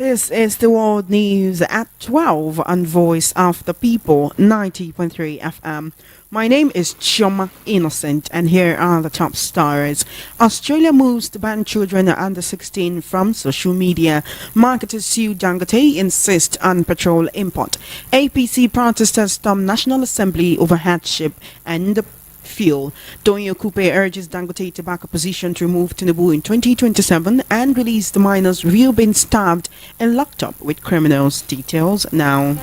This is the World News at 12 on Voice of the People, 90.3 FM. My name is Chioma Innocent, and here are the top stories. Australia moves to ban children under 16 from social media. Marketers sue Dangote, insist on petrol import. APC protesters storm National Assembly over hardship and fuel. Donyo Kupe urges Dangote to back opposition to remove Tinubu in 2027 and release the minors reveal being stabbed and locked up with criminals. Details now.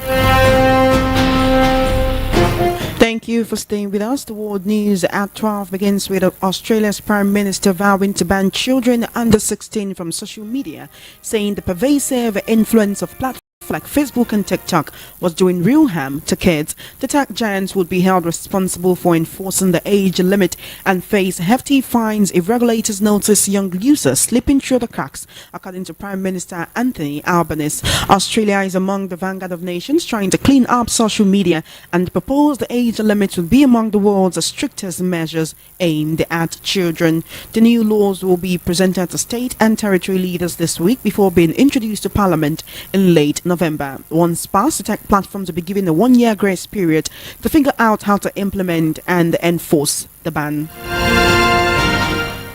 Thank you for staying with us. The World News at 12 begins with Australia's Prime Minister vowing to ban children under 16 from social media, saying the pervasive influence of platforms like Facebook and TikTok was doing real harm to kids. The tech giants would be held responsible for enforcing the age limit and face hefty fines if regulators notice young users slipping through the cracks, according to Prime Minister Anthony Albanese. Australia is among the vanguard of nations trying to clean up social media, and the proposed age limit will be among the world's strictest measures aimed at children. The new laws will be presented to state and territory leaders this week before being introduced to Parliament in late November. Once passed, the tech platforms will be given a one-year grace period to figure out how to implement and enforce the ban.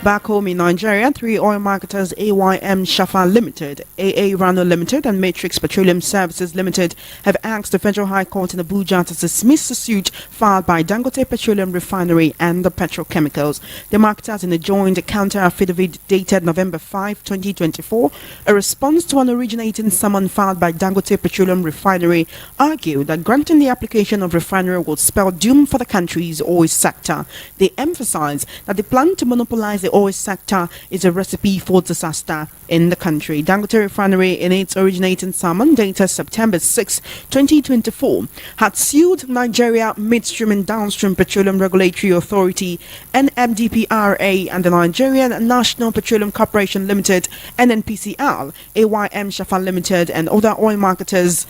Back home in Nigeria, three oil marketers, AYM Shafa Limited, AA Rano Limited, and Matrix Petroleum Services Limited, have asked the Federal High Court in Abuja to dismiss the suit filed by Dangote Petroleum Refinery and the petrochemicals. The marketers, in a joint counter-affidavit dated November 5, 2024, a response to an originating summon filed by Dangote Petroleum Refinery, argued that granting the application of refinery would spell doom for the country's oil sector. They emphasized that the plan to monopolize the oil sector is a recipe for disaster in the country. Dangote Refinery, in its originating summon dated September 6, 2024, had sued Nigeria Midstream and Downstream Petroleum Regulatory Authority (NMDPRA) and the Nigerian National Petroleum Corporation Limited (NNPCL), AYM Shafa Limited, and other oil marketers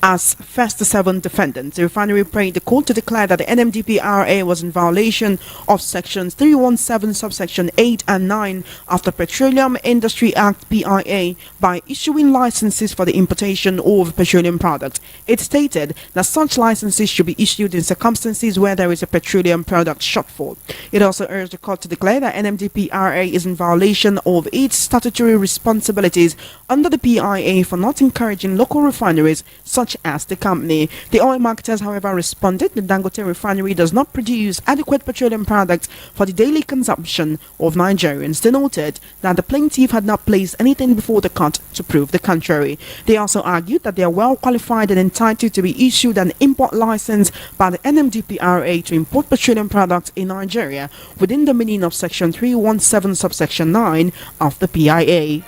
as first 7 defendants. The refinery prayed the court to declare that the NMDPRA was in violation of sections 317 subsection 8 and 9 of the Petroleum Industry Act (PIA) by issuing licenses for the importation of petroleum products. It stated that such licenses should be issued in circumstances where there is a petroleum product shortfall. It also urged the court to declare that NMDPRA is in violation of its statutory responsibilities under the PIA for not encouraging local refineries such as the company. The oil marketers, however, responded that Dangote Refinery does not produce adequate petroleum products for the daily consumption of Nigerians. They noted that the plaintiff had not placed anything before the court to prove the contrary. They also argued that they are well qualified and entitled to be issued an import license by the NMDPRA to import petroleum products in Nigeria within the meaning of section 317 subsection 9 of the PIA.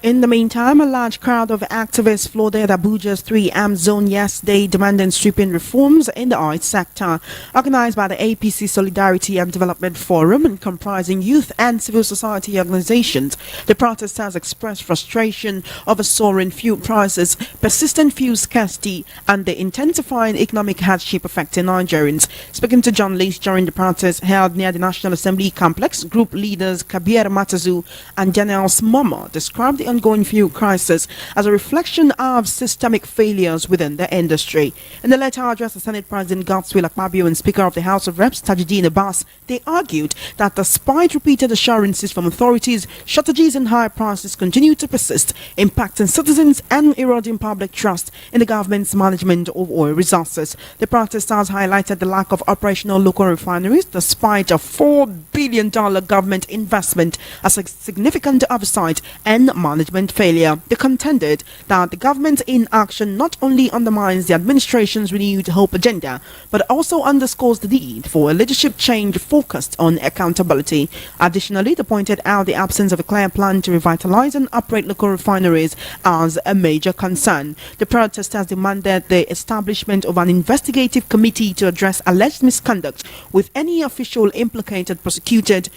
In the meantime, a large crowd of activists flooded Abuja's 3-arm zone yesterday, demanding sweeping reforms in the oil sector. Organized by the APC Solidarity and Development Forum and comprising youth and civil society organizations, the protesters expressed frustration over soaring fuel prices, persistent fuel scarcity, and the intensifying economic hardship affecting Nigerians. Speaking to journalists during the protest held near the National Assembly complex, group leaders Kabir Matazu and Daniel Momo described the ongoing fuel crisis as a reflection of systemic failures within the industry. In the letter addressed to Senate President Godswill Akpabio and Speaker of the House of Reps Tajuddin Abbas, they argued that despite repeated assurances from authorities, shortages and high prices continue to persist, impacting citizens and eroding public trust in the government's management of oil resources. The protesters highlighted the lack of operational local refineries despite a $4 billion government investment as a significant oversight and management failure. They contended that the government's inaction not only undermines the administration's renewed hope agenda, but also underscores the need for a leadership change focused on accountability. Additionally, they pointed out the absence of a clear plan to revitalize and operate local refineries as a major concern. The protesters demanded the establishment of an investigative committee to address alleged misconduct, with any official implicated prosecuted,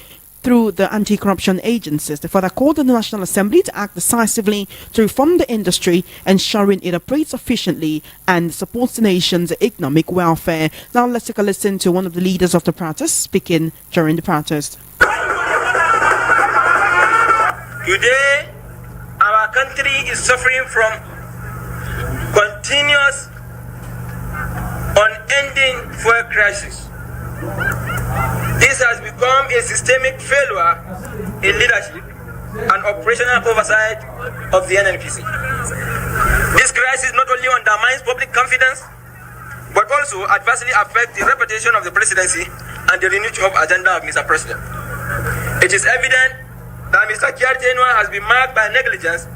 through the anti-corruption agencies. They further called on the National Assembly to act decisively to reform the industry, ensuring it operates efficiently and supports the nation's economic welfare. Now let's take a listen to one of the leaders of the protest speaking during the protest. Today, our country is suffering from continuous, unending fuel crisis. This has become a systemic failure in leadership and operational oversight of the NNPC. This crisis not only undermines public confidence, but also adversely affects the reputation of the presidency and the renewed hope agenda of Mr. President. It is evident that Mr. Kyari's tenure has been marked by negligence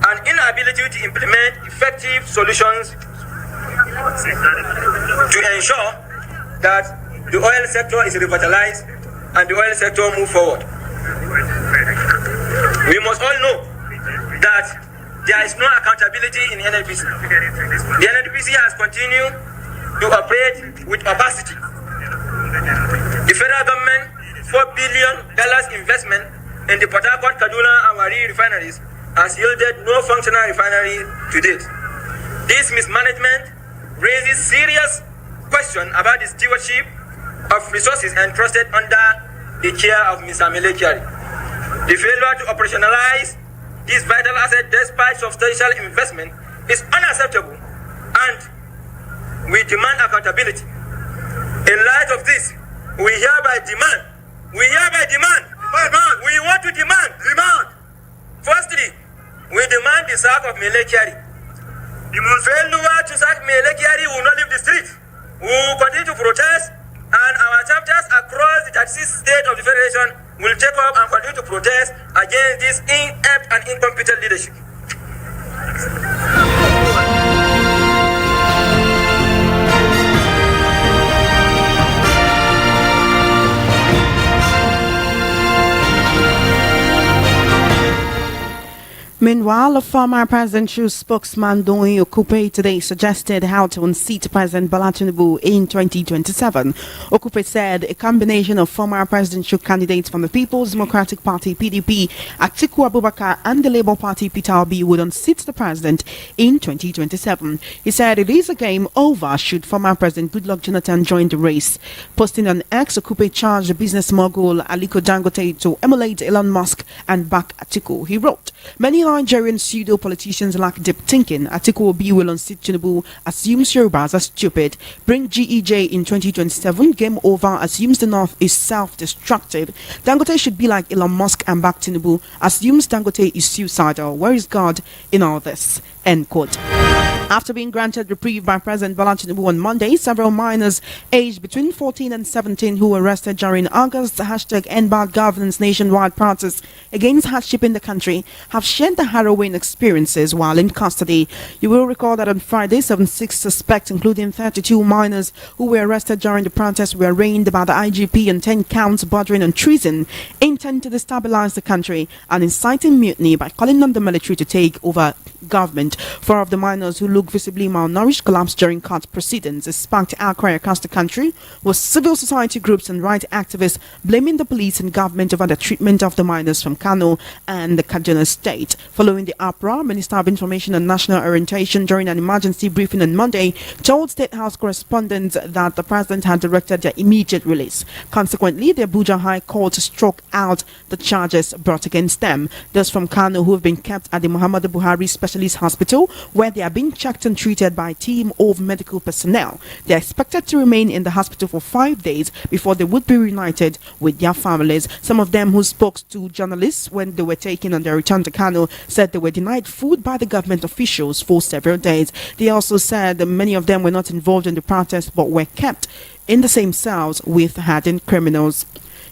and inability to implement effective solutions to ensure that the oil sector is revitalized and the oil sector move forward. We must all know that there is no accountability in NNPC. The NNPC has continued to operate with opacity. The federal government $4 billion investment in the Port Harcourt, Kaduna and Wari refineries has yielded no functional refinery to date. This mismanagement raises serious questions about the stewardship of resources entrusted under the care of Mr. Kyari. The failure to operationalize this vital asset despite substantial investment is unacceptable, and we demand accountability. In light of this, we hereby demand. Firstly, we demand the sack of Kyari. Failure to sack Kyari will not leave the street. We will continue to protest, and our chapters across the 36 states of the Federation will take up and continue to protest against this inept and incompetent leadership. Meanwhile, a former presidential spokesman Doyin Okupe today suggested how to unseat President Bola Tinubu in 2027. Okupe said a combination of former presidential candidates from the People's Democratic Party (PDP), Atiku Abubakar, and the Labour Party Peter Obi would unseat the president in 2027. He said it is a game over should former President Goodluck Jonathan join the race. Posting on X, Okupe charged the business mogul Aliko Dangote to emulate Elon Musk and back Atiku. He wrote, "Many Nigerian pseudo-politicians lack deep thinking. Atiku Obi will unseat Tinubu, assumes Yorubas are stupid. Bring GEJ in 2027, game over, assumes the North is self-destructive. Dangote should be like Elon Musk and back Tinubu, assumes Dangote is suicidal. Where is God in all this?" End quote. After being granted reprieve by President Bola Tinubu on Monday, several minors aged between 14 and 17 who were arrested during August's #EndBadGovernance nationwide protest against hardship in the country have shared the harrowing experiences while in custody. You will recall that on Friday, 76 suspects, including 32 minors who were arrested during the protest, were arraigned by the IGP on 10 counts bordering on treason, intent to destabilize the country and inciting mutiny by calling on the military to take over government. 4 of the minors, who look visibly malnourished, collapsed during court proceedings. It sparked outcry across the country, with civil society groups and right activists blaming the police and government over the treatment of the minors from Kano and the Kaduna state. Following the uproar, Minister of Information and National Orientation, during an emergency briefing on Monday, told State House correspondents that the president had directed their immediate release. Consequently, the Abuja High Court struck out the charges brought against them. Those from Kano who have been kept at the Muhammadu Buhari Specialist Hospital, where they are being checked and treated by a team of medical personnel. They are expected to remain in the hospital for 5 days before they would be reunited with their families. Some of them who spoke to journalists when they were taken on their return to Kano said they were denied food by the government officials for several days. They also said that many of them were not involved in the protest but were kept in the same cells with hardened criminals.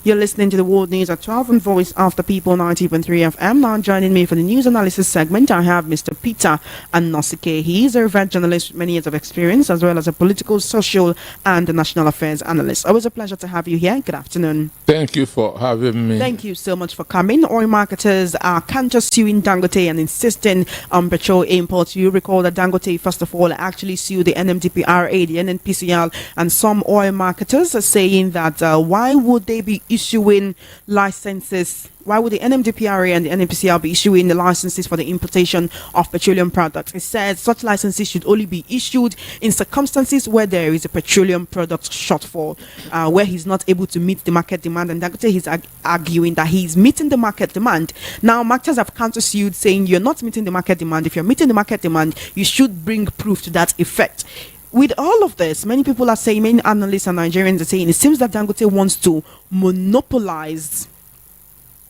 You're listening to the World News at 12 on Voice of the People 90.3 FM. Now joining me for the news analysis segment, I have Mr. Peter Anosike. He is a revered journalist with many years of experience, as well as a political, social and national affairs analyst. Always a pleasure to have you here. Good afternoon. Thank you for having me. Thank you so much for coming. Oil marketers are counter-suing Dangote and insisting on petrol imports. You recall that Dangote, first of all, actually sued the NMDPRA, the NNPCL, and some oil marketers are saying that why would they be issuing licenses? Why would the NMDPRA and the NMPCL be issuing the licenses for the importation of petroleum products? It says such licenses should only be issued in circumstances where there is a petroleum product shortfall, where he's not able to meet the market demand. And Dangote is arguing that he's meeting the market demand. Now, marketers have countersued, saying you're not meeting the market demand. If you're meeting the market demand, you should bring proof to that effect. With all of this, many people are saying, many analysts and Nigerians are saying, it seems that Dangote wants to monopolize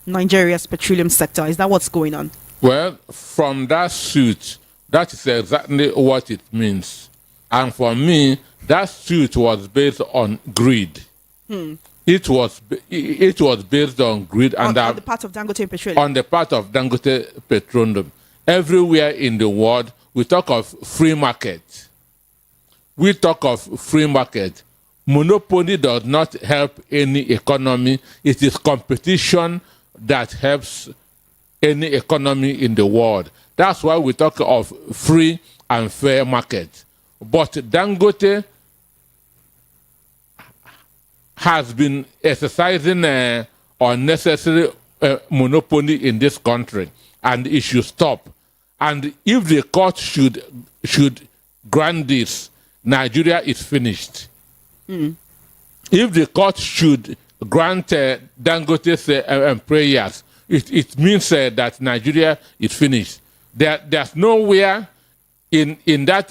Nigeria's petroleum sector. Is that what's going on? Well, from that suit, that is exactly what it means. And for me, that suit was based on greed. It was based on greed and on the part of Dangote Petroleum. On the part of Dangote Petroleum. Everywhere in the world, we talk of free market. We talk of free market. Monopoly does not help any economy. It is competition that helps any economy in the world. That's why we talk of free and fair market. But Dangote has been exercising unnecessary monopoly in this country, and it should stop. And if the court should grant this, Nigeria is finished. If the court should grant Dangote's prayers, it means that Nigeria is finished. There's nowhere in that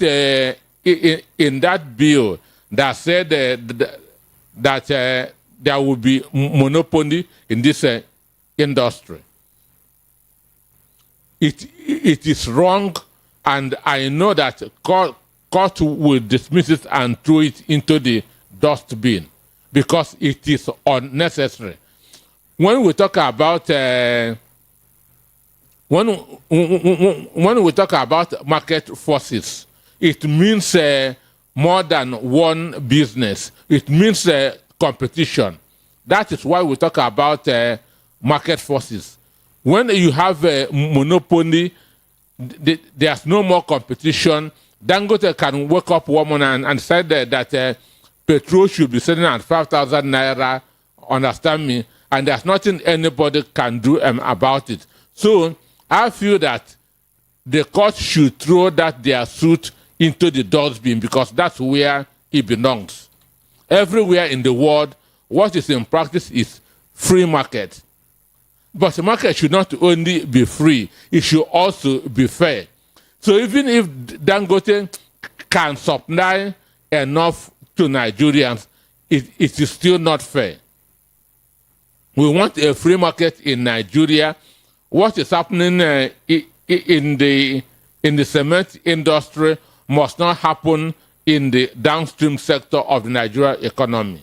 bill that said that there will be monopoly in this industry. It is wrong, and I know that court will dismiss it and throw it into the dustbin because it is unnecessary. When we talk about when we talk about market forces, it means more than one business. It means competition. That is why we talk about market forces. When you have a monopoly, there's no more competition. Dangote can wake up one morning and say that petrol should be selling at 5,000 naira, understand me, and there's nothing anybody can do about it. So I feel that the court should throw their suit into the dustbin because that's where it belongs. Everywhere in the world, what is in practice is free market. But the market should not only be free, it should also be fair. So even if Dangote can supply enough to Nigerians, it is still not fair. We want a free market in Nigeria. What is happening in the cement industry must not happen in the downstream sector of the Nigerian economy,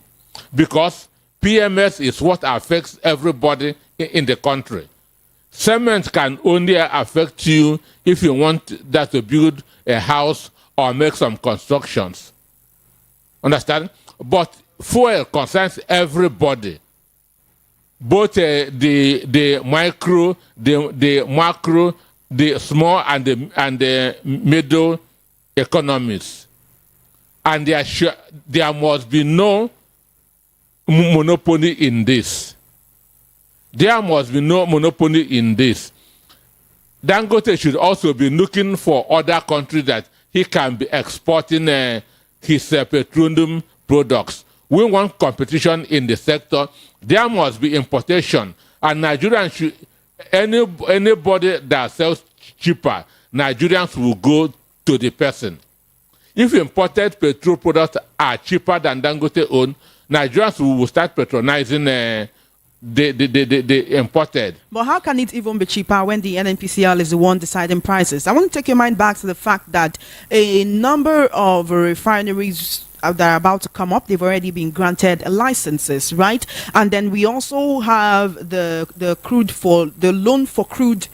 because PMS is what affects everybody in the country. Cement can only affect you if you want that to build a house or make some constructions. Understand? But fuel concerns everybody. Both the micro, the macro, the small and the middle economies. And there must be no monopoly in this. There must be no monopoly in this. Dangote should also be looking for other countries that he can be exporting his petroleum products. We want competition in the sector. There must be importation. And Nigerians should, anybody that sells cheaper, Nigerians will go to the person. If imported petrol products are cheaper than Dangote own, Nigerians will start patronizing the imported. But how can it even be cheaper when the NNPCL is the one deciding prices? I want to take your mind back to the fact that a number of refineries that are about to come up, they've already been granted licenses, right? And then we also have the loan for crude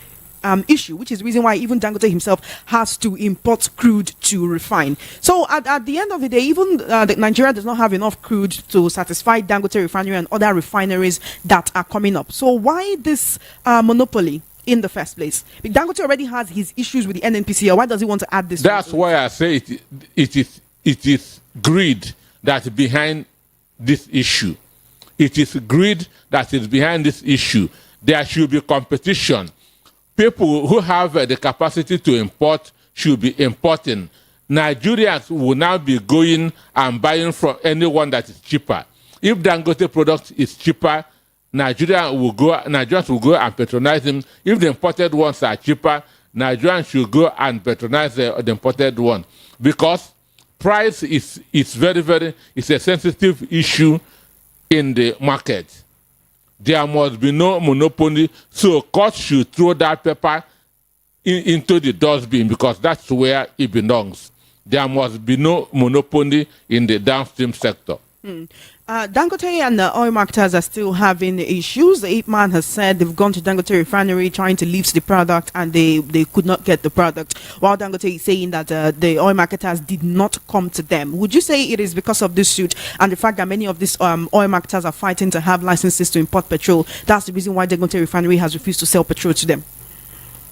issue, which is the reason why even Dangote himself has to import crude to refine. So at the end of the day, even Nigeria does not have enough crude to satisfy Dangote refinery and other refineries that are coming up. So why this monopoly in the first place? Dangote already has his issues with the NNPCL. Why does he want to add this? That's why I say it is greed that's behind this issue. It is greed that is behind this issue. There should be competition. People who have the capacity to import should be importing. Nigerians will now be going and buying from anyone that is cheaper. If Dangote product is cheaper, Nigerians will go and patronize them. If the imported ones are cheaper, Nigerians should go and patronize the imported one. Because price is it's a sensitive issue in the market. There must be no monopoly, so courts should throw that paper into the dustbin because that's where it belongs. There must be no monopoly in the downstream sector. Dangote and the oil marketers are still having issues. The Ipman has said they've gone to Dangote refinery trying to lift the product and they could not get the product, while Dangote is saying that the oil marketers did not come to them. Would you say it is because of this suit and the fact that many of these oil marketers are fighting to have licenses to import petrol? That's the reason why Dangote refinery has refused to sell petrol to them?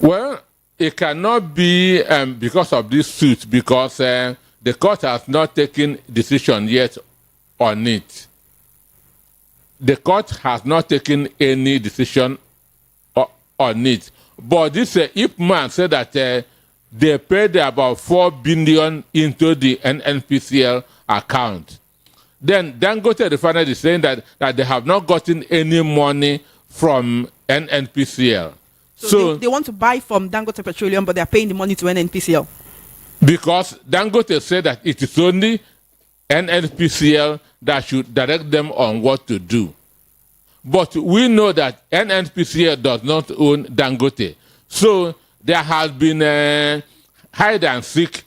Well, it cannot be because of this suit, because the court has not taken decision yet on it. The court has not taken any decision on it. But this Ipman said that they paid about 4 billion into the NNPCL account. Then Dangote Refinery is saying that they have not gotten any money from NNPCL. So they want to buy from Dangote Petroleum, but they are paying the money to NNPCL. Because Dangote said that it is only NNPCL that should direct them on what to do. But we know that NNPCL does not own Dangote. So there has been hide and seek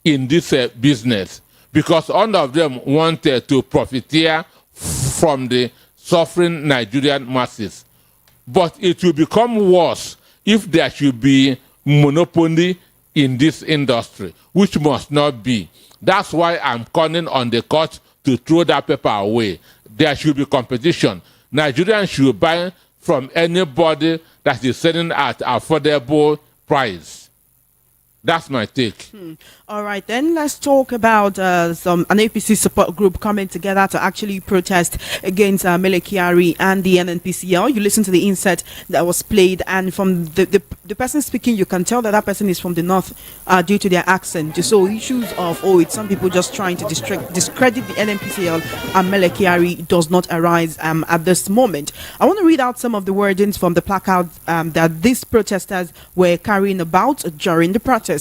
in this business because all of them wanted to profiteer from the suffering Nigerian masses. But it will become worse if there should be monopoly in this industry, which must not be. That's why I'm calling on the court to throw that paper away. There should be competition. Nigerians should buy from anybody that is selling at affordable price. That's my take. All right, then let's talk about an APC support group coming together to actually protest against Mele Kyari and the NNPCL. You listen to the insert that was played, and from the person speaking, you can tell that person is from the north due to their accent. So issues of, it's some people just trying to discredit the NNPCL and Mele Kyari does not arise at this moment. I want to read out some of the wordings from the placard that these protesters were carrying about during the protest.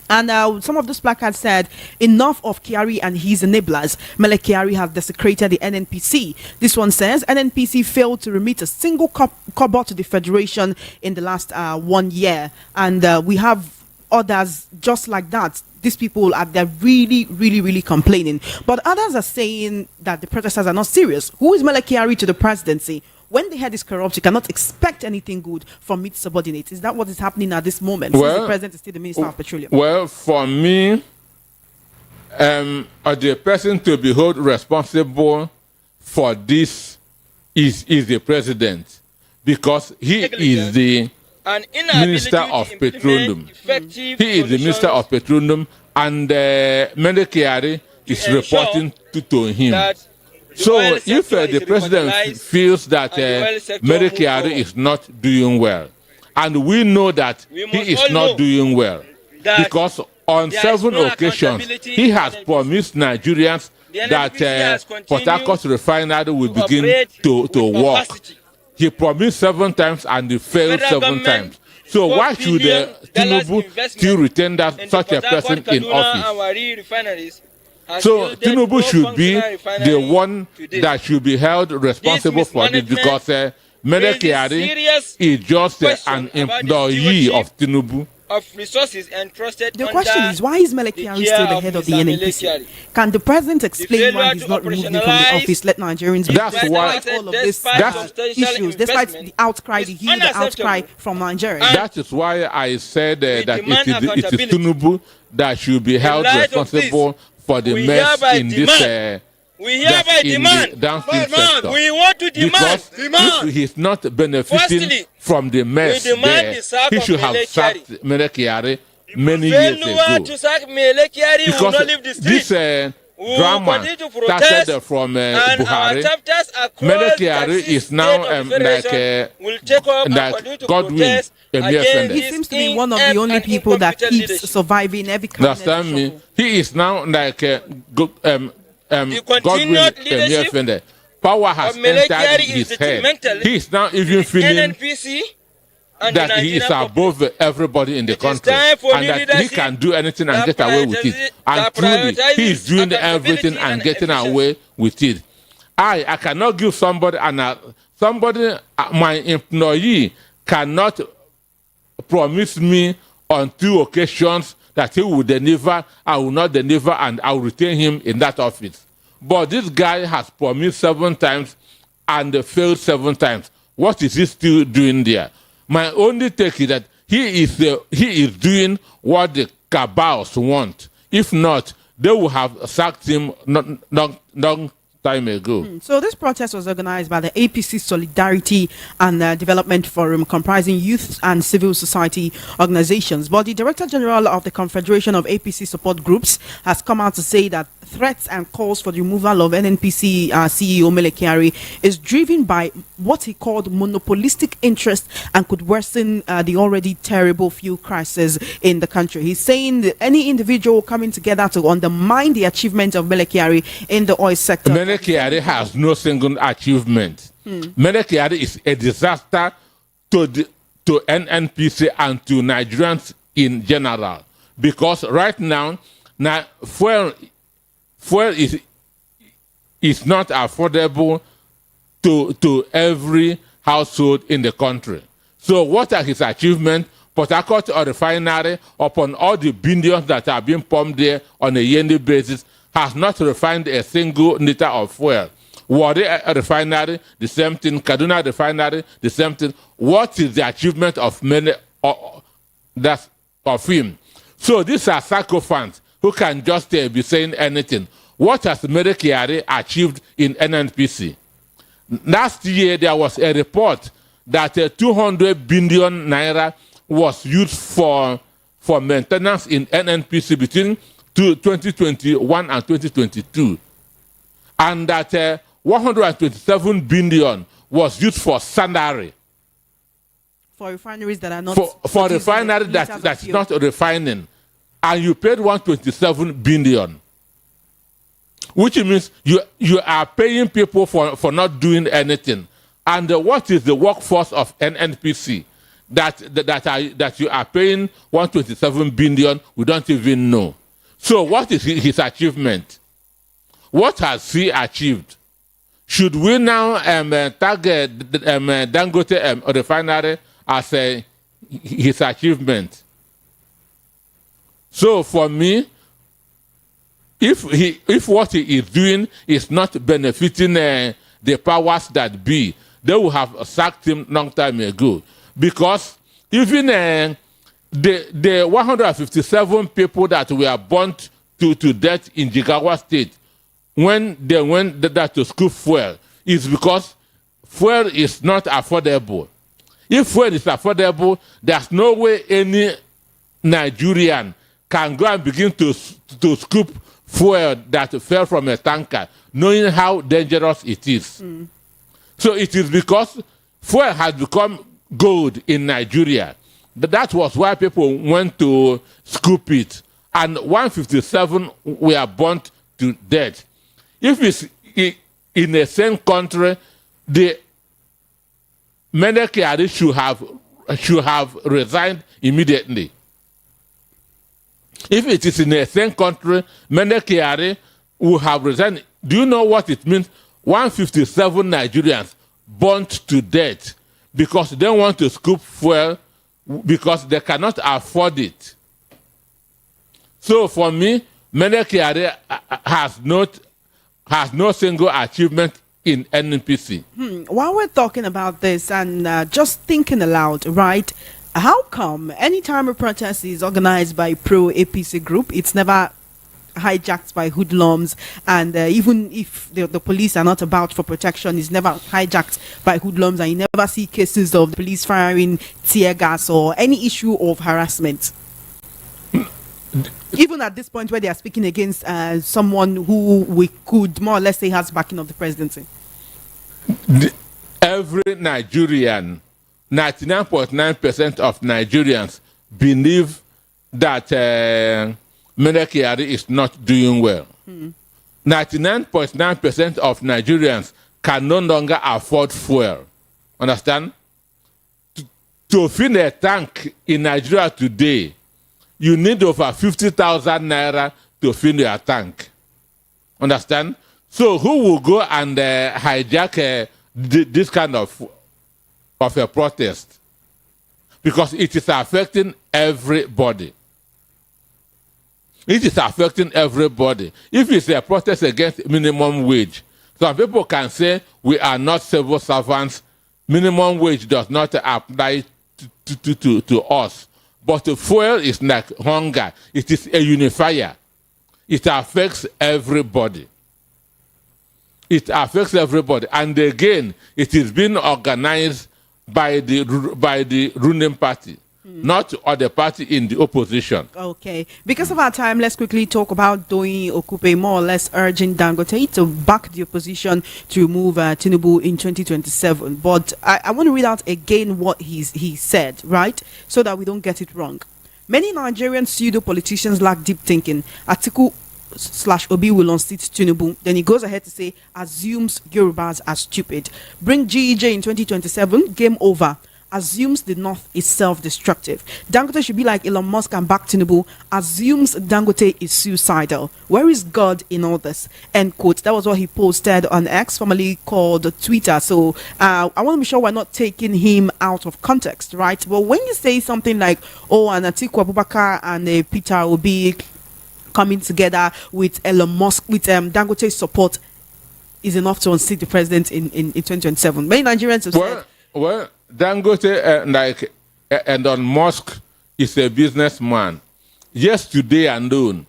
And some of those placards said, enough of Kyari and his enablers. Mele Kyari have desecrated the NNPC. This one says, NNPC failed to remit a single kobo to the Federation in the last 1 year. And we have others just like that. These people they're really complaining. But others are saying that the protesters are not serious. Who is Mele Kyari to the presidency? When the head is corrupt, you cannot expect anything good from its subordinates. Is that what is happening at this moment? Well, since the president is still the Minister of Petroleum. Well, for me, the person to be held responsible for this is the president, because he is the Minister of Petroleum. He is the Minister of Petroleum, and Mele Kyari is reporting to him. So if the president feels that Mele Kyari is not doing well, and we know that he is not doing well, because on 7 occasions he has promised Nigerians that Port Harcourt refinery will begin to work. He promised 7 times and he failed 7 times. So why should Tinubu still retain such a person in office? So Tinubu should be the one that should be held responsible for this, because Mele Kyari is just an employee of Tinubu. Of resources entrusted. The question is, why is Mele Kyari still the head of the NNPC? Can the president explain why he's not removed him from the office? Let Nigerians be despite all of this issues, despite the outcry, the huge outcry from Nigerians. That is why I said that it is Tinubu that should be held responsible for the mess in this we hereby demand. Downstream sector. We want to demand. Because if he's not benefiting from the mess there, he should have sacked Mele Kyari many years ago. To sack Mele Kyari, will not leave the street. This drama continue to protest, started from and our Buhari. chapters across Melchiari 36 is now states of the Federation will take up and continue to Godwin protest against He his seems to be one of the inept only and people that incompetent keeps leadership. surviving every kind of Understand me? shuffle. He is now like Godwin continued leadership Emefiele. Power has of Melchiari entered is his head. detrimental He is now even feeling NNPC and that the he is Nigerian public. above everybody in the It is country, time for and new that he leadership can do anything and that get away with it. And that truly, he is prioritizes doing accountability everything and and getting efficiency. away with it. I cannot give somebody my employee cannot promise me on 2 occasions that he will deliver, I will not deliver, and I will retain him in that office. But this guy has promised 7 times and failed 7 times. What is he still doing there? My only take is that he is doing what the cabals want. If not, they will have sacked him long time ago. So this protest was organized by the APC Solidarity and Development Forum, comprising youth and civil society organizations. But the Director General of the Confederation of APC Support Groups has come out to say that threats and calls for the removal of NNPC CEO Melchiari is driven by what he called monopolistic interest and could worsen the already terrible fuel crisis in the country. He's saying that any individual coming together to undermine the achievement of Melchiari in the oil sector. Melchiari has no single achievement. Melchiari is a disaster to NNPC and to Nigerians in general, because right now fuel is not affordable to every household in the country. So what are his achievements? Port Harcourt refinery, upon all the billions that are being pumped there on a yearly basis, has not refined a single liter of fuel. Warri refinery, the same thing. Kaduna refinery, the same thing. What is the achievement of him? So these are sycophants who can just be saying anything. What has Melchiari achieved in NNPC? Last year, there was a report that 200 billion naira was used for maintenance in NNPC between 2021 and 2022. And that 127 billion was used for salary. For refineries that are not... For refinery that's not refining. And you paid 127 billion. Which means you are paying people for not doing anything. And what is the workforce of NNPC that you are paying 127 billion? We don't even know. So what is his achievement? What has he achieved? Should we now target Dangote refinery as his achievement? So for me, if what he is doing is not benefiting the powers that be, they would have sacked him long time ago. Because even the 157 people that were burnt to death in Jigawa State, when they went to scoop fuel, is because fuel is not affordable. If fuel is affordable, there's no way any Nigerian can go and begin to scoop fuel that fell from a tanker, knowing how dangerous it is. So it is because fuel has become gold in Nigeria. That was why people went to scoop it. And 157 were burnt to death. If it's in the same country, the Melchiari should have resigned immediately. If it is in the same country, Melchiari would have resigned. Do you know what it means? 157 Nigerians burnt to death because they want to scoop fuel because they cannot afford it. So for me, Melchiari has no single achievement in NNPC. While we're talking about this and just thinking aloud, right? How come anytime a protest is organized by pro-APC group, it's never hijacked by hoodlums, and even if the police are not about for protection, it's never hijacked by hoodlums, and you never see cases of the police firing tear gas or any issue of harassment? Even at this point where they are speaking against someone who we could more or less say has backing of the presidency. Every Nigerian, 99.9% of Nigerians believe that Medicare is not doing well. 99.9% of Nigerians can no longer afford fuel. Understand? To fill a tank in Nigeria today, you need over 50,000 naira to fill your tank. Understand? So who will go and hijack this kind of a protest? Because it is affecting everybody. It is affecting everybody. If it's a protest against minimum wage, some people can say we are not civil servants. Minimum wage does not apply to us. But the fuel is like hunger. It is a unifier. It affects everybody. It affects everybody. And again, it is being organized by the ruling party, not the party in the opposition. Okay. Because of our time, let's quickly talk about Doyin Okupe more or less urging Dangote to back the opposition to remove Tinubu in 2027. But I want to read out again what he said, right? So that we don't get it wrong. Many Nigerian pseudo-politicians lack deep thinking. Atiku/Obi will unseat Tinubu. Then he goes ahead to say, assumes Yorubas are stupid. Bring GEJ in 2027, game over. Assumes the North is self-destructive. Dangote should be like Elon Musk and back Tinubu. Assumes Dangote is suicidal. Where is God in all this? End quote. That was what he posted on X, formerly called Twitter. So I want to be sure we're not taking him out of context, right? But when you say something like, oh, and Atiku Abubakar and Peter Obi coming together with Elon Musk, with Dangote's support, is enough to unseat the president in 2027. Many Nigerians have said... Well, Dangote, and on Musk is a businessman. Yesterday alone,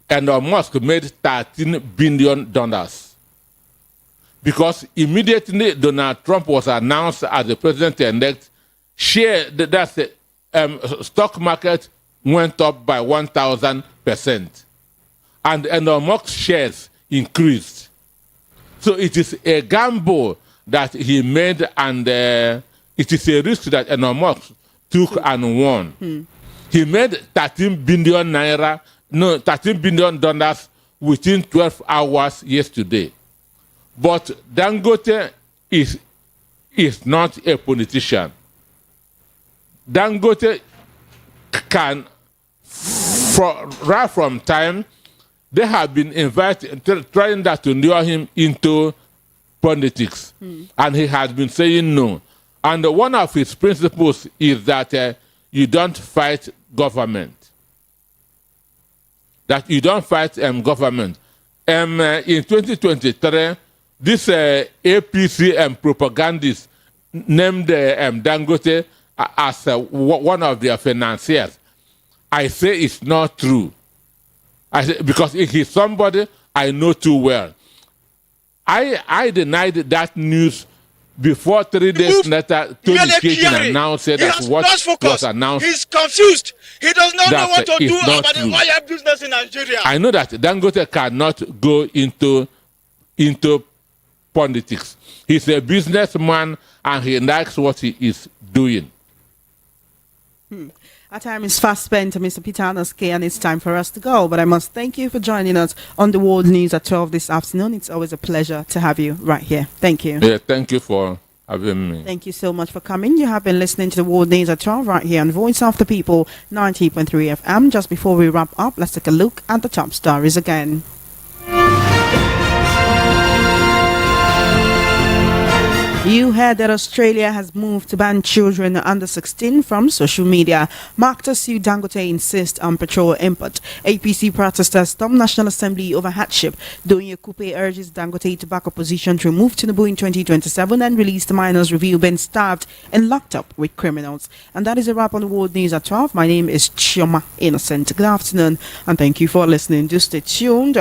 Elon Musk made $13 billion. Because immediately Donald Trump was announced as the president-elect, stock market went up by 1,000%. And Elon Musk's shares increased. So it is a gamble that he made, and it is a risk that Elon Musk took and won. He made $13 billion within 12 hours yesterday. But Dangote is not a politician. Dangote can, right from time, they have been trying to lure him into politics, and he has been saying no. And one of his principles is that you don't fight government. That you don't fight government. In 2023, this APC propagandist named Dangote as one of their financiers. I say it's not true. I say, because he's somebody I know too well. I denied that news before 3 days later. Tony Kagan announced that what was announced. He's confused. He does not know what to do about the oil business in Nigeria. I know that Dangote cannot go into politics. He's a businessman and he likes what he is doing. Our time is fast spent, Mr. Peter Anaske, and it's time for us to go. But I must thank you for joining us on the World News at 12 this afternoon. It's always a pleasure to have you right here. Thank you. Yeah, thank you for having me. Thank you so much for coming. You have been listening to the World News at 12 right here on Voice of the People, 90.3 FM. Just before we wrap up, let's take a look at the top stories again. You heard that Australia has moved to ban children under 16 from social media. Marketers sue Dangote insist on petrol import. APC protesters storm National Assembly over hardship. Doyin Okupe urges Dangote to back opposition to remove Tinubu in 2027 and release the minors reveal been starved and locked up with criminals. And that is a wrap on the World News at 12. My name is Chioma Innocent. Good afternoon and thank you for listening. Do stay tuned.